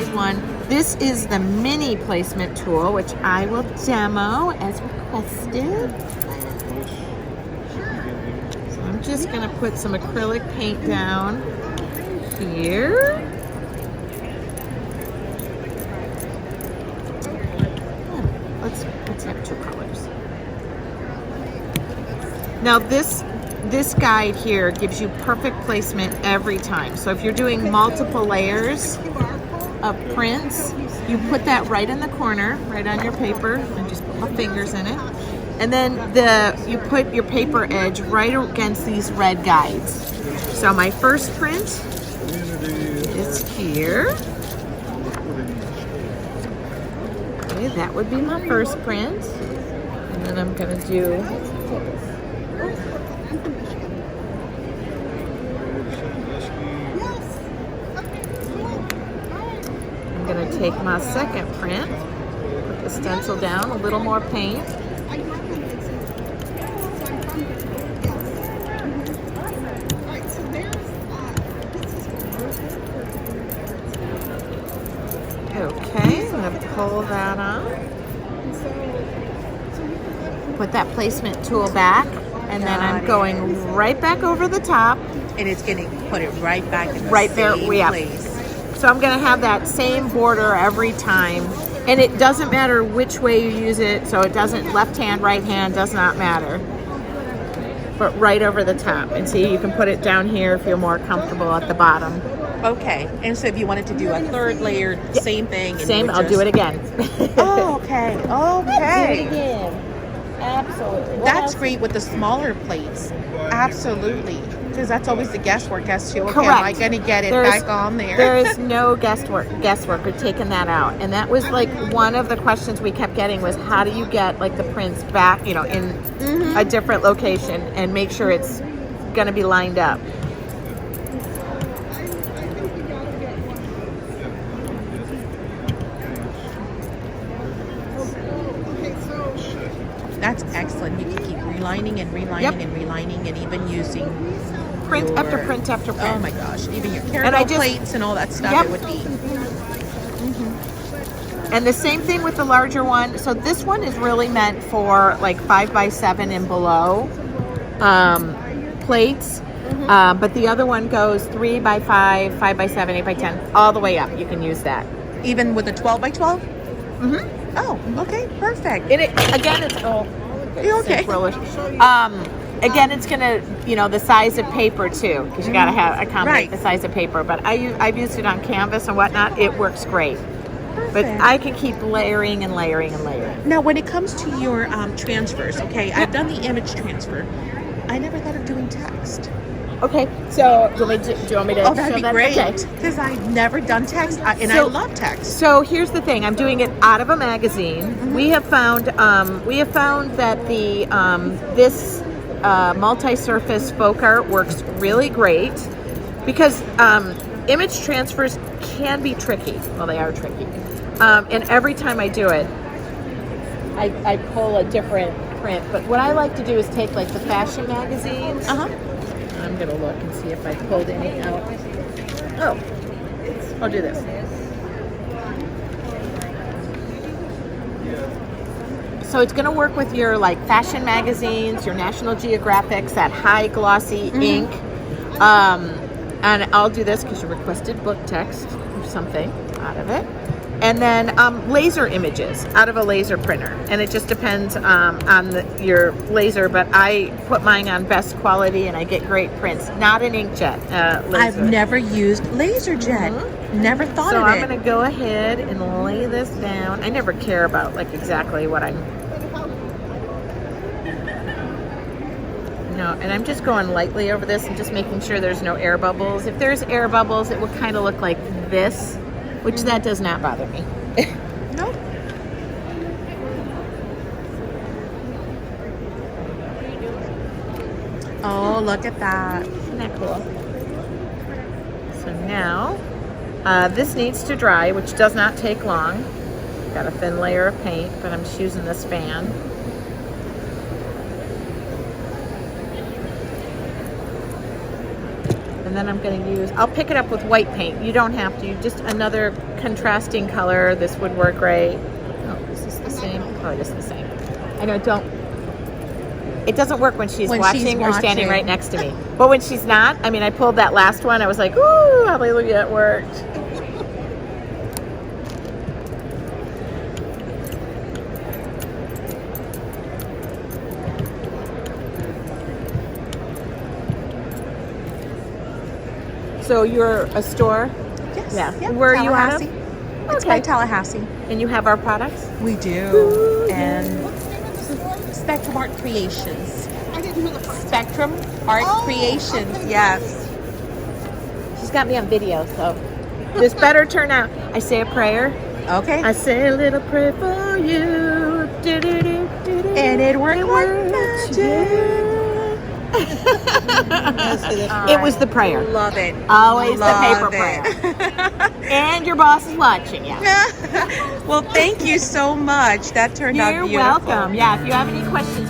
size one. This is the mini placement tool, which I will demo as requested. So I'm just going to put some acrylic paint down here. Let's have two colors. Now this guide here gives you perfect placement every time. So if you're doing multiple layers of prints, you put that right in the corner, right on your paper, and just put my fingers in it. And then you put your paper edge right against these red guides. So my first print is here. Okay, that would be my first print. And then I'm gonna do I'm gonna take my second print, put the stencil down, a little more paint. Okay, I'm gonna pull that on. Put that placement tool back, and then I'm going right back over the top. And it's going to put it right back in the right there, same place. So I'm going to have that same border every time. And it doesn't matter which way you use it, so it doesn't, left hand, right hand, does not matter. But right over the top. And see, you can put it down here if you're more comfortable at the bottom. Okay. And so if you wanted to do a third layer, same thing. And Same, I'll do it again. Oh, okay. Okay. Do it again. Absolutely. That's great with the smaller plates. Absolutely. Because that's always the guesswork as to, okay, Correct. am I going to get it back on there? There is no guesswork. We're taking that out. And that was like one of the questions we kept getting was how do you get like the prints back, in a different location and make sure it's going to be lined up. That's excellent. You can keep relining and relining and relining and even using Print after print after print. Oh my gosh, even your caramel plates and all that stuff, it would be. And the same thing with the larger one. So this one is really meant for like 5x7 and below plates. But the other one goes 3x5, 5x7, 8x10, all the way up. You can use that. Even with a 12x12? Mm-hmm. Oh, okay, perfect. And again, it's okay. Again, it's gonna, the size of paper too, because you gotta accommodate the size of paper. But I've used it on canvas and whatnot. It works great. Perfect. But I can keep layering and layering and layering. Now, when it comes to your transfers, okay, I've done the image transfer. I never thought of doing text. Okay, so do you want me to? Oh, that'd be great. Because I've never done text, and I love text. So here's the thing: I'm doing it out of a magazine. Mm-hmm. We have found that the this multi-surface folk art works really great because image transfers can be tricky. Well, they are tricky, and every time I do it, I pull a different print. But what I like to do is take like the fashion magazines. I'm gonna look and see if I pulled any out. Oh, I'll do this. So it's gonna work with your like fashion magazines, your National Geographics, that high glossy ink. And I'll do this because you requested book text or something out of it. And then laser images out of a laser printer. And it just depends on your laser, but I put mine on best quality and I get great prints. Not an inkjet laser. I've never used LaserJet. Never thought of it. So I'm going to go ahead and lay this down. I never care about like exactly what I'm... and I'm just going lightly over this and just making sure there's no air bubbles. If there's air bubbles, it will kind of look like this. Which that does not bother me. Nope. Oh, look at that. Isn't that cool? So now, this needs to dry, which does not take long. Got a thin layer of paint, but I'm just using this fan. And then I'm going to use, I'll pick it up with white paint. You don't have to. Just another contrasting color. This would work great. Oh, is this the same? Oh, it is the same. I know, it doesn't work when she's watching or standing right next to me. But when she's not, I mean, I pulled that last one. I was like, ooh, hallelujah, it worked. So you're a store? Yes. Yeah. Where are you out of? It's by Tallahassee. And you have our products? We do. Ooh, and Spectrum Art Creations. I didn't hear the first. Spectrum Art Creations. Yes. She's got me on video, so this better turn out. I say a prayer. Okay. I say a little prayer for you. And it worked like magic. It was the prayer. Love it. Always Love the paper it. prayer. And your boss is watching you. Well, thank you so much. That turned out You're beautiful. welcome. Yeah, if you have any questions,